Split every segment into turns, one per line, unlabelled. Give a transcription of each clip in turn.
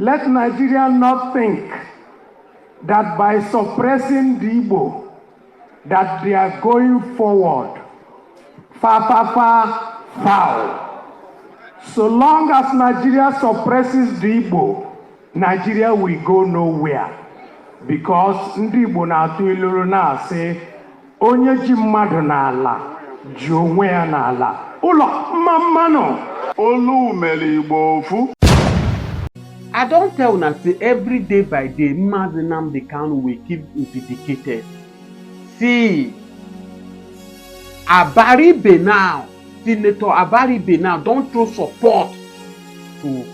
Let Nigeria not think that by suppressing the Igbo, that they are going forward. Foul. So long as Nigeria suppresses the Igbo, Nigeria will go nowhere. Because ndị Igbo na-atụ iluru na-asị onye ji mmadụ n'ala ji onwe ya n'ala. Ụlọ mmanụ olu mere Igbo ofu.
I don't tell una say every day by day Mazi Nnamdi Kanu will keep vindicated. See, Abaribe now, Senator Abaribe now don't throw support to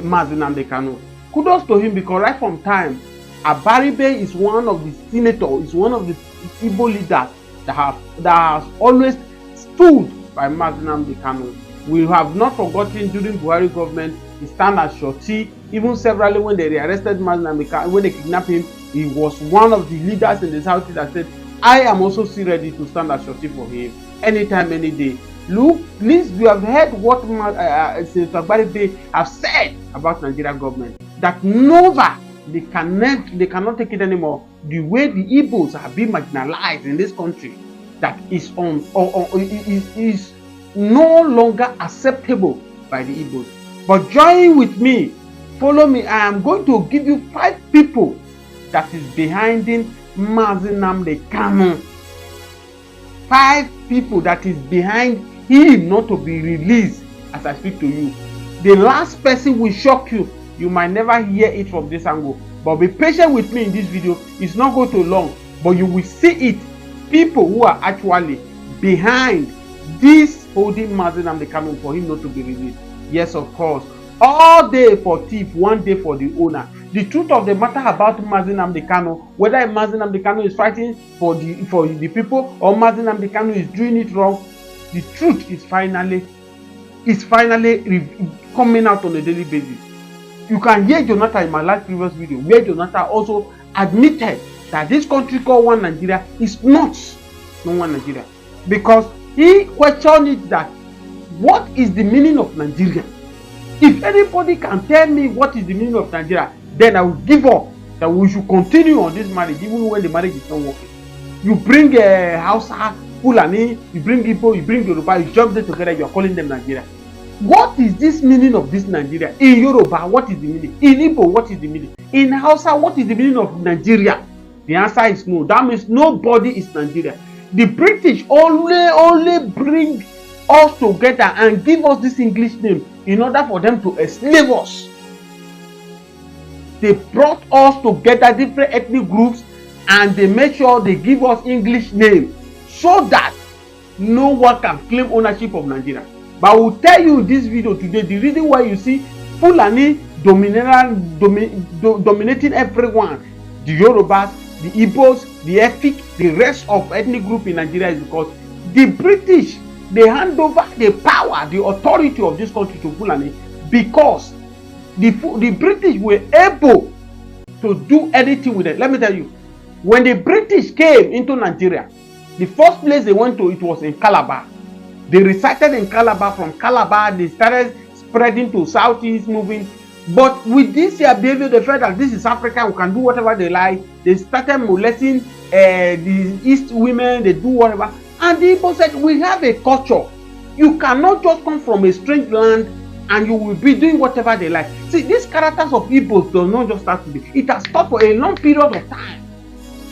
Mazi Nnamdi Kanu. Kudos to him because right from time, Abaribe is one of the senators, is one of the Igbo leaders that has always stood by Mazi Nnamdi Kanu. We have not forgotten during Buhari government, he stand as shorty. Even severally when they arrested Mazi Nnamdi Kanu, when they kidnapped him, he was one of the leaders in the South that said, I am also still ready to stand as shorty for him anytime, any day. Look, please, you have heard what Senator Abaribe have said about Nigeria government. That never, they cannot take it anymore. The way the Igbos have been marginalized in this country, that is is no longer acceptable by the Igbos. But join with me, follow me. I am going to give you 5 people that is behind Mazi Nnamdi Kanu. 5 people that is behind him not to be released as I speak to you. The last person will shock you. You might never hear it from this angle. But be patient with me in this video. It's not going too long, but you will see it. People who are actually behind this holding Mazi Nnamdi Kanu for him not to be released. Yes, of course. All day for thief, one day for the owner. The truth of the matter about Mazi Nnamdi Kanu, whether Mazi Nnamdi Kanu is fighting for the people or Mazi Nnamdi Kanu is doing it wrong, the truth is finally coming out on a daily basis. You can hear Jonathan in my last previous video, where Jonathan also admitted that this country called One Nigeria is not One Nigeria, because he questioned it that what is the meaning of Nigeria? If anybody can tell me what is the meaning of Nigeria, then I will give up that we should continue on this marriage even when the marriage is not working. You bring a Hausa, Fulani, you bring Igbo, you bring Yoruba, you jump them together, you are calling them Nigeria. What is this meaning of this Nigeria? In Yoruba, what is the meaning? In Igbo, what is the meaning? In Hausa, what is the meaning of Nigeria? The answer is no. That means nobody is Nigeria. The British only bring us together and give us this English name in order for them to enslave us. They brought us together, different ethnic groups, and they make sure they give us English name so that no one can claim ownership of Nigeria. But I will tell you in this video today the reason why you see Fulani dominating everyone, the Yorubas, the Igbos, the Efik, the rest of ethnic group in Nigeria, is because the British, they hand over the power, the authority of this country to Fulani, because the British were able to do anything with it. Let me tell you, when the British came into Nigeria, the first place they went to, it was in Calabar. They resided in Calabar. From Calabar, they started spreading to southeast, moving. But with this behavior, they felt that this is Africa, we can do whatever they like. They started molesting the East women, they do whatever. And the Igbo said, we have a culture. You cannot just come from a strange land and you will be doing whatever they like. See, these characters of Igbos do not just start today. It has started for a long period of time.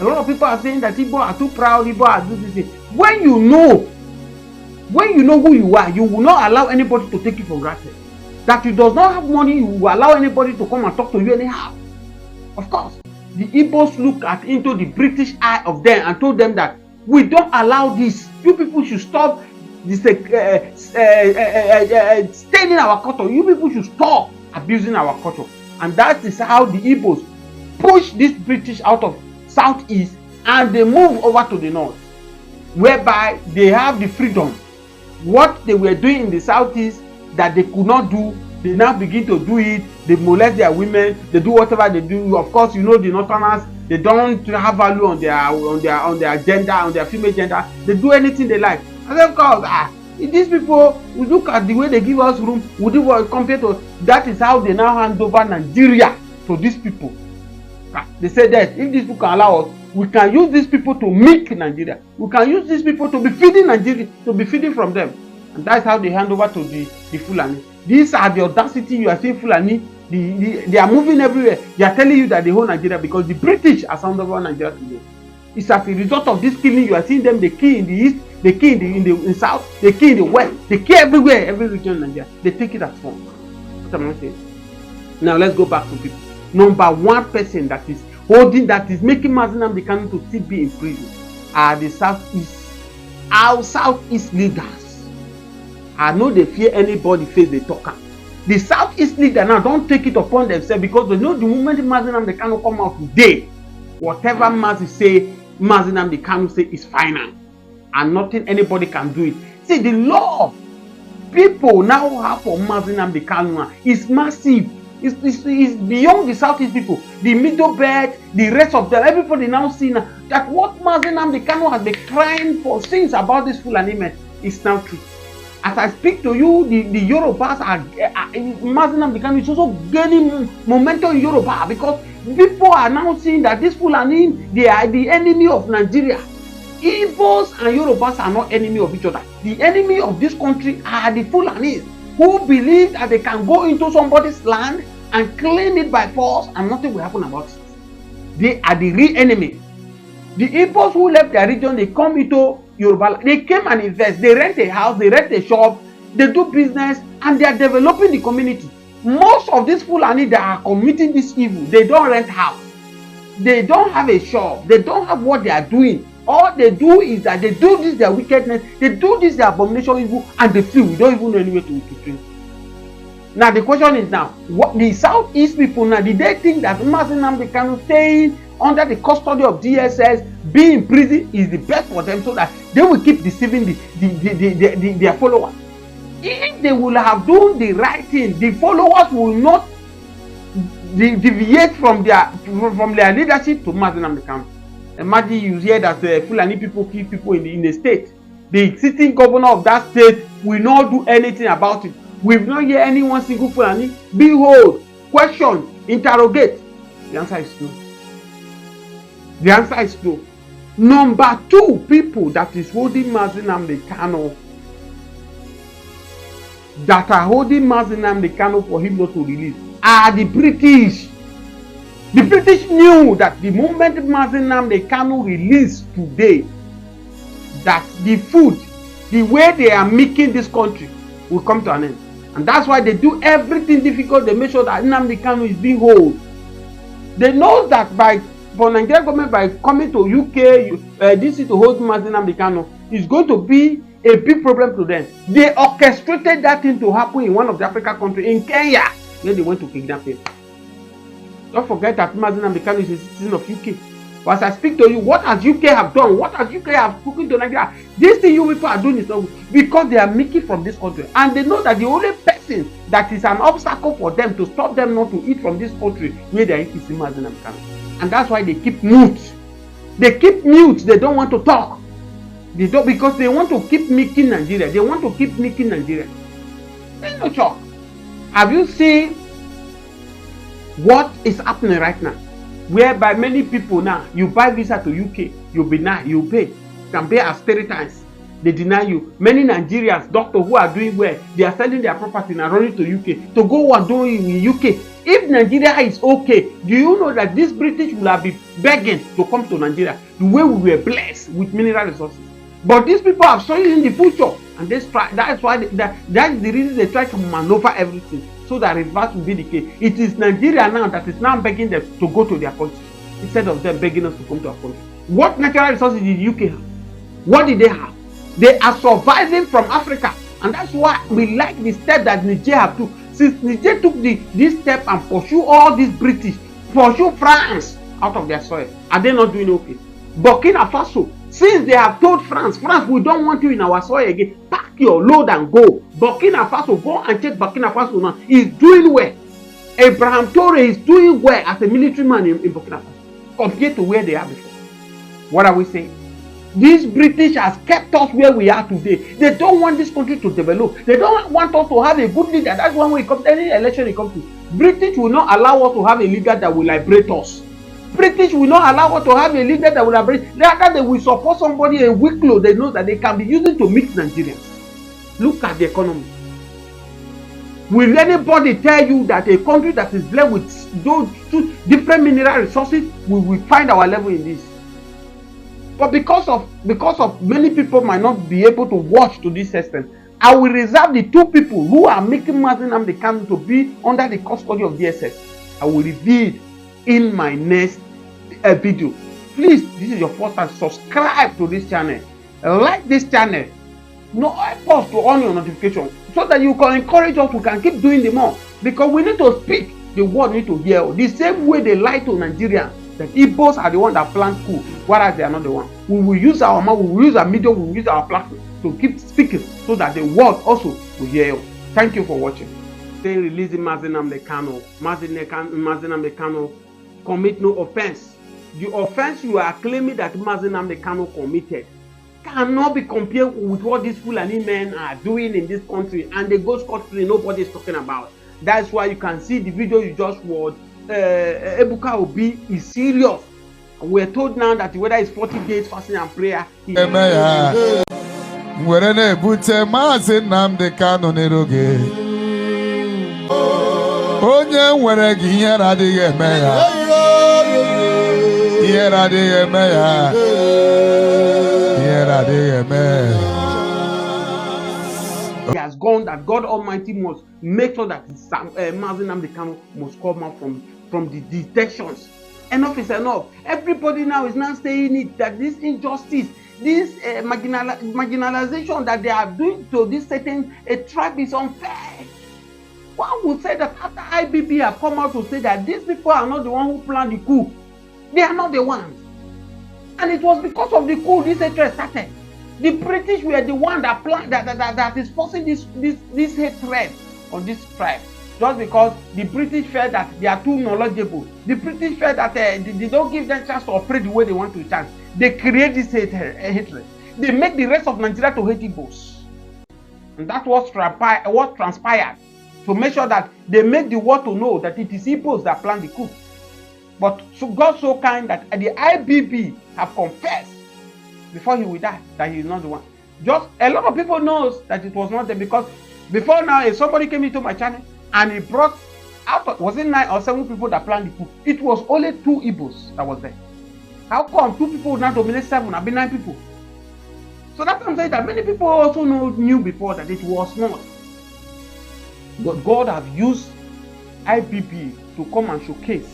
A lot of people are saying that Igbo are too proud, Igbo are doing this. When you know who you are, you will not allow anybody to take you for granted. That you does not have money, you will allow anybody to come and talk to you anyhow. Of course, the Igbos looked into the British eye of them and told them that we don't allow this. You people should stop this staining our culture. You people should stop abusing our culture. And that is how the Igbos push this British out of southeast and they move over to the north, whereby they have the freedom. What they were doing in the southeast that they could not do, they now begin to do it. They molest their women, they do whatever they do. Of course, you know the northerners, they don't have value on their gender, on their female gender. They do anything they like. And of course, These people, we look at the way they give us room, we do what compared to that is how they now hand over Nigeria to these people. They say that if these people can allow us, we can use these people to milk Nigeria. We can use these people to be feeding Nigeria, to be feeding from them. And that's how they hand over to the Fulani. These are the audacity you are seeing Fulani. They are moving everywhere. They are telling you that they hold Nigeria because the British are handed over Nigeria today. It's as a result of this killing you are seeing them. They kill in the east, they kill in the south, they kill in the west, they kill everywhere, every region in Nigeria. They take it as fun. What am I saying? Now let's go back to people. Number one person that is holding, that is making Mazi Nnamdi Kanu to still be in prison are the our southeast leaders. I know they fear anybody face they talk am. The southeast leader now don't take it upon themselves because they know the moment Mazi Nnamdi Kanu come out today, whatever Mazi Nnamdi Kanu say is final, and nothing anybody can do it. See, the love people now have for Mazi Nnamdi Kanu is massive. It's beyond the southeast people, the middle belt, the rest of them. Everybody now see now that what Mazi Nnamdi Kanu has been crying for since about this Fulani men is now true. As I speak to you, the Yorubas Mazi Nnamdi Kanu is also gaining momentum in Yoruba because people are now seeing that this Fulani, they are the enemy of Nigeria. Igbos and Yorubas are not enemy of each other. The enemy of this country are the Fulanis who believe that they can go into somebody's land and claim it by force and nothing will happen about it. They are the real enemy. The Igbos who left their region, they come into Yoruba, they came and invest, they rent a house, they rent a shop, they do business, and they are developing the community. Most of these Fulani that are committing this evil, they don't rent house, they don't have a shop, they don't have what they are doing. All they do is that they do this their wickedness, they do this their abomination evil, and they flee. We don't even know anywhere to drink. Now the question is now, what the southeast people now, did they think that Mazi Nnamdi Kanu staying under the custody of DSS, being in prison is the best for them so that they will keep deceiving their followers? If they will have done the right thing, the followers will not deviate from their leadership to Mazi Nnamdi Kanu. Imagine you hear that Fulani people kill people in the state. The sitting governor of that state will not do anything about it. We've not heard any one single Fulani behold, question, interrogate. The answer is no. The answer is no. Number two people that is holding Mazi Nnamdi Kanu, that are holding Mazi Nnamdi Kanu for him not to release, are the British. The British knew that the moment Mazi Nnamdi Kanu released today, that the food, the way they are making this country will come to an end. And that's why they do everything difficult. They make sure that Nnamdi Kanu is being held. They know that for Nigerian government, by coming to UK, DC to hold Mazi Nnamdi Kanu, is going to be a big problem to them. They orchestrated that thing to happen in one of the African countries, in Kenya, where they went to kidnap him. Don't forget that Mazi Nnamdi Kanu is a citizen of UK. But as I speak to you, what has UK have done? What has UK have spoken to Nigeria? This thing you people are doing is not good because they are making from this country. And they know that the only person that is an obstacle for them to stop them not to eat from this country where they are eating is Mazi Nnamdi Kanu. And that's why they keep mute. They keep mute. They don't want to talk. They don't, because they want to keep making Nigeria. They want to keep making Nigeria. There's no talk. Have you seen what is happening right now? Whereby many people now, you buy visa to UK, you pay. You can pay as 3 times. They deny you. Many Nigerians, doctors who are doing well, they are selling their property and running to UK to go and do it in UK. If Nigeria is okay, do you know that this British will have been begging to come to Nigeria the way we were blessed with mineral resources? But these people have sold in the future, and that's why that's the reason they try to maneuver everything so that reverse will be the case. It is Nigeria now that is now begging them to go to their country instead of them begging us to come to our country. What natural resources did the UK have? What did they have? They are surviving from Africa, and that's why we like the step that Niger have took. Since Niger took this step and pursue all these British, pursue France out of their soil, are they not doing okay? Burkina Faso, since they have told France, we don't want you in our soil again, pack your load and go. Burkina Faso, go and check Burkina Faso now. He's doing well. Abraham Traore is doing well as a military man in Burkina Faso compared to where they are before. What are we saying? These British has kept us where we are today. They don't want this country to develop. They don't want us to have a good leader. That's when we come, any election they come to. British will not allow us to have a leader that will liberate us. British will not allow us to have a leader that will liberate. Rather, they will support somebody a weak load they know that they can be using to mix Nigerians. Look at the economy. Will anybody tell you that a country that is blessed with those two different mineral resources, we will find our level in this? But because of many people might not be able to watch to this extent, I will reserve the two people who are making Mazi Nnamdi Kanu to be under the custody of DSS. I will reveal in my next video. Please, this is your first time, subscribe to this channel, like this channel, help us to on your notification so that you can encourage us, we can keep doing the more, because we need to speak, the world need to hear. The same way they lie to Nigerians that Igbos are the one that plant coup, whereas they are not the one. We will use our mouth, we will use our media, we will use our platform to keep speaking so that the world also will hear us. Thank you for watching. They releasing Mazi Nnamdi Kanu. Mazi Nnamdi Kanu commit no offense. The offense you are claiming that Mazi Nnamdi Kanu committed cannot be compared with what these Fulani men are doing in this country, and they go scot-free, nobody is talking about. That's why you can see the video you just watched. Ebuka Obi is serious. We're told now that whether it's 40 days fasting and prayer, he has gone, that God Almighty must make sure that Mazi Nnamdi Kanu must come out from the detections. Enough is enough. Everybody now is now saying it, that this injustice, this marginalization that they are doing to this certain tribe is unfair. One would say that after IBB have come out to say that these people are not the one who planned the coup, they are not the ones. And it was because of the coup this hatred started. The British were the one that planned that is forcing this hatred on this tribe. Just because the British felt that they are too knowledgeable. The British felt that they don't give them chance to operate the way they want to chance. They create this hatred. They make the rest of Nigeria to hate Igbos. And that was what transpired, to make sure that they make the world to know that it is Igbos that planned the coup. But God so kind that the IBB have confessed before he will die that he is not the one. Just a lot of people knows that it was not them, because before now, if somebody came into my channel and he brought out, was it 9 or 7 people that planned the coup? It was only 2 Igbos that was there. How come 2 people would not dominate 7 and be 9 people? So that's what I'm saying, that many people also knew before that it was not. But God have used IBB to come and showcase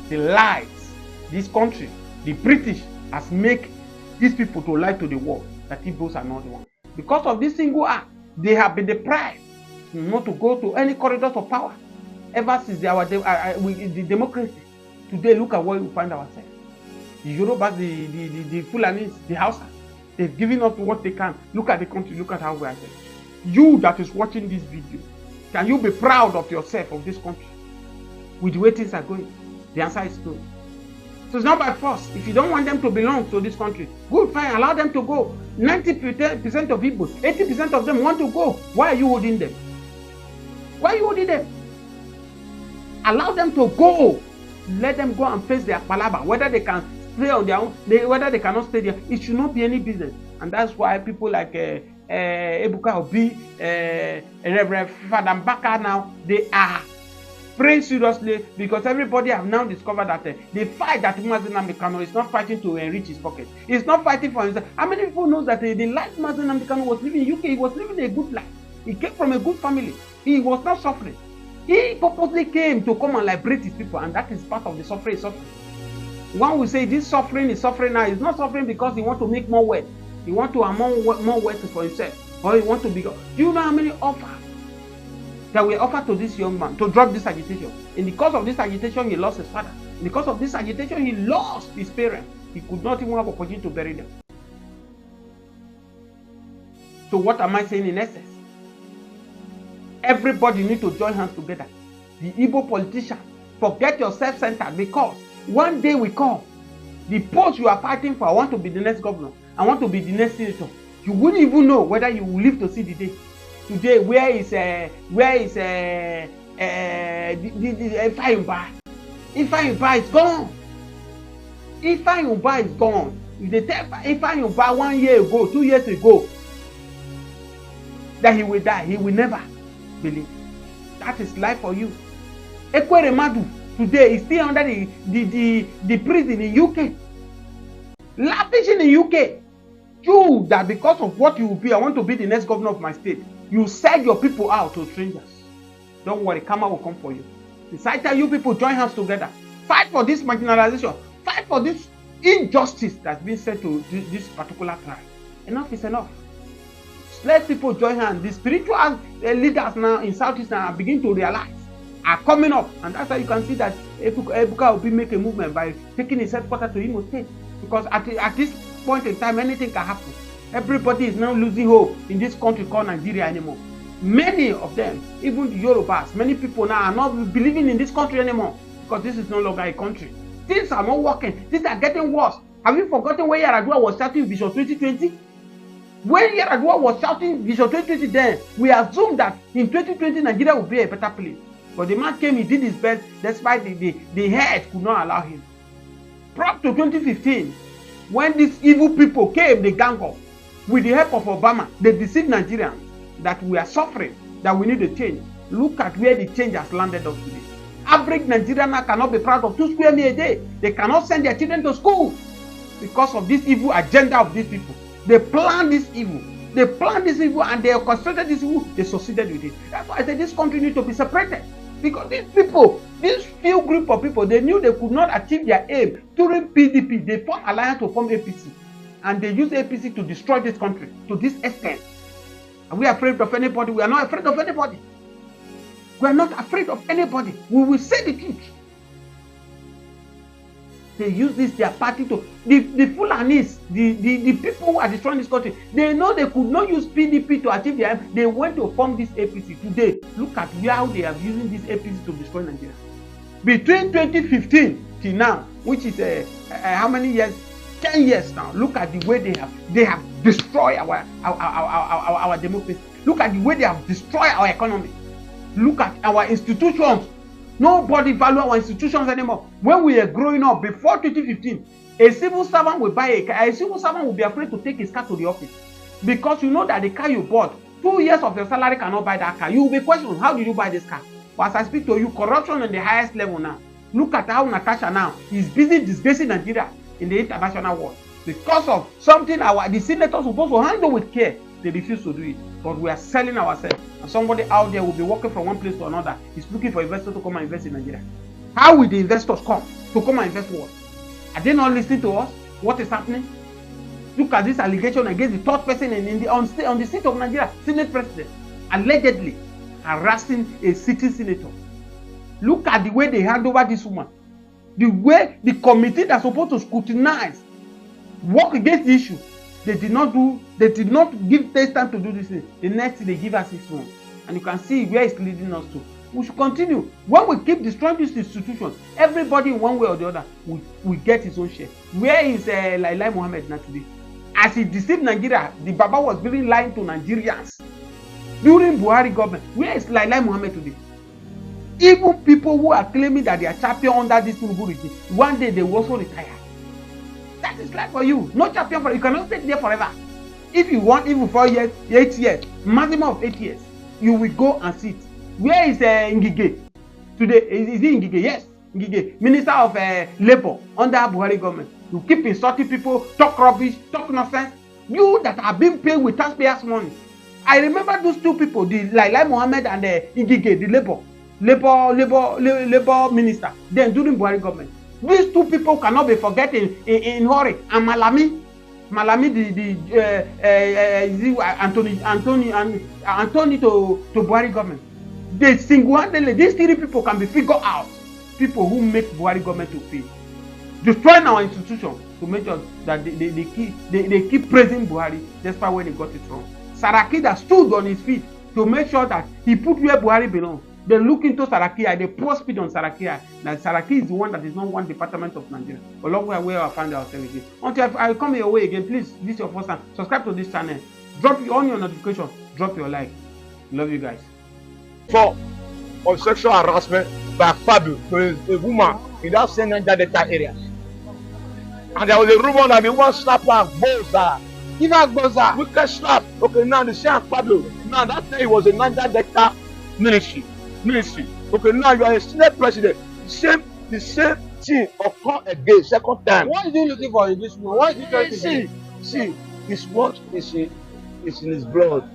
the lies this country, the British, has make these people to lie to the world that Igbos are not the one. Because of this single act, they have been deprived not to go to any corridors of power ever since the democracy. Today, look at where we find ourselves. The Yorubas, the Fulanis, the Hausa, they've given us what they can. Look at the country, look at how we are there. You that is watching this video, can you be proud of yourself, of this country, with the way things are going? The answer is no. So it's not by force. If you don't want them to belong to this country, good, fine, allow them to go. 90% of people, 80% of them want to go. Why are you holding them? Why are you holding them? Allow them to go. Let them go and face their palaba. Whether they can stay on their own, whether they cannot stay there, it should not be any business. And that's why people like Ebuka Obi, Reverend Father Mbaka now, they are praying seriously, because everybody have now discovered that the fight that Mazi Nnamdi Kanu is not fighting to enrich his pocket. He's not fighting for himself. How many people knows that the life Mazi Nnamdi Kanu was living in UK, he was living a good life. He came from a good family. He was not suffering. He purposely came to come and liberate his people, and that is part of the suffering. One will say this suffering is suffering now. He's not suffering because he wants to make more wealth. He wants to amount more wealth for himself, or he wants to be. Do you know how many offers that were offered to this young man to drop this agitation? In the course of this agitation, he lost his father. In the course of this agitation, he lost his parents. He could not even have opportunity to bury them. So what am I saying in essence? Everybody need to join hands together. The Igbo politician, forget your self-centered, because one day will come. The post you are fighting for, I want to be the next governor. I want to be the next senator. You wouldn't even know whether you will live to see the day. Today, where is Ifeanyi? Ifeanyi is gone. Ifeanyi is gone. If they tell Ifeanyi 1 year ago, 2 years ago, that he will die, he will never believe. That is life for you. Ekweremadu today is still under the prison in UK. Lavishing in UK. You that because of what you will be, I want to be the next governor of my state. You sell your people out to strangers. Don't worry, Karma will come for you. Besides that, you people join hands together. Fight for this marginalization. Fight for this injustice that's been said to this particular tribe. Enough is enough. Let people join hands. The spiritual leaders now in Southeast now are beginning to realize, are coming up. And that's why you can see that Ebuka will be making a movement by taking his headquarters to Imo State. Because at this point in time, anything can happen. Everybody is now losing hope in this country called Nigeria anymore. Many of them, even the Yorubas, many people now are not believing in this country anymore because this is no longer a country. Things are not working. Things are getting worse. Have you forgotten when Yaradua was shouting Vision 2020? When Yaradua was shouting Vision 2020 then, we assumed that in 2020 Nigeria would be a better place. But the man came, he did his best despite the head could not allow him. Prior to 2015, when these evil people came, they gang up. With the help of Obama, they deceived Nigerians that we are suffering, that we need a change. Look at where the change has landed us today. Average Nigerian cannot be proud of 2 square meals a day. They cannot send their children to school because of this evil agenda of these people. They planned this evil. They planned this evil and they orchestrated this evil. They succeeded with it. That's why I said this country needs to be separated. Because these people, this few group of people, they knew they could not achieve their aim during PDP. They formed alliance to form APC. And they used APC to destroy this country to this extent. Are we afraid of anybody? We are not afraid of anybody. We are not afraid of anybody. We will say the truth. They use this, their party to, the Fulanis, the people who are destroying this country, they know they could not use PDP to achieve their aim. They went to form this APC. Today, look at how they are using this APC to destroy Nigeria. Between 2015 till now, which is how many years? 10 years now. Look at the way they have destroyed our democracy. Look at the way they have destroyed our economy. Look at our institutions. Nobody value our institutions anymore. When we are growing up before 2015, a civil servant will buy a car. A civil servant will be afraid to take his car to the office because you know that the car you bought, 2 years of your salary cannot buy that car. You will be questioned, how did you buy this car? But as I speak to you, corruption on the highest level now. Look at how Natasha now is busy disgracing Nigeria in the international world because of something the senators are supposed to handle with care. They refuse to do it, but we are selling ourselves, and somebody out there will be walking from one place to another. He's looking for investors to come and invest in Nigeria. How will the investors come to come and invest what? Are they not listening to us? What is happening? Look at this allegation against the third person on the seat of Nigeria, Senate President, allegedly harassing a sitting senator. Look at the way they hand over this woman. The way the committee that's supposed to scrutinize, work against the issue, they did not give test time to do this thing. The next thing they give us 6 months. And you can see where it's leading us to. We should continue. When we keep destroying this institution, everybody in one way or the other will get his own share. Where is Lai Mohammed now today? As he deceived Nigeria, the Baba was really lying to Nigerians. During Buhari government, where is Lai Mohammed today? Even people who are claiming that they are champion under this Tinubu regime, one day they will also retire. That is life for you. No champion for you. Cannot stay there forever. If you want even 4 years, 8 years, maximum of 8 years, you will go and sit. Where is Ngige today? Is he Ngige? Yes, Ngige, Minister of Labour under Buhari government. You keep insulting people, talk rubbish, talk nonsense. You that are being paid with taxpayers' money. I remember those 2 people, the Lai Mohammed and Ngige, the Labour minister, then during Buhari government. These 2 people cannot be forgotten in hurry. And Malami, Anthony to Buhari government. They single-handedly, these 3 people can be figured out. People who make Buhari government to fail, destroying our institution to make sure that they keep praising Buhari despite when they got it wrong. Saraki that stood on his feet to make sure that he put where Buhari belongs. They look into Sarakia, they pour speed on Sarakia. Now Saraki is the one that is not one department of Nigeria. But long way where I find ourselves again. Until I come your way again, please, this is your first time. Subscribe to this channel. Drop on your notification. Drop your like. Love you guys.
For of sexual harassment by Fabio to a woman in that same Niger Delta area. And there was a rumor that the woman slapped her Boza.
Give her Boza.
Wicked slap. Okay, now the same Fabio. Now that day it was a Niger Delta ministry. Okay, now you are a Senate president. The same thing occur again, second time.
What is he looking for in this one? What is he trying to do?
See, his what is in his blood.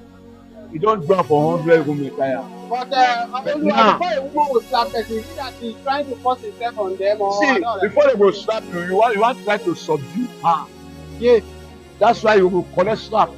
He don't burn for 100 women tire.
But before a woman will slap person, you see that he's trying to force himself on them or
see, before they go slap you, you want to try to subdue her.
Yeah.
That's why you will collect slap.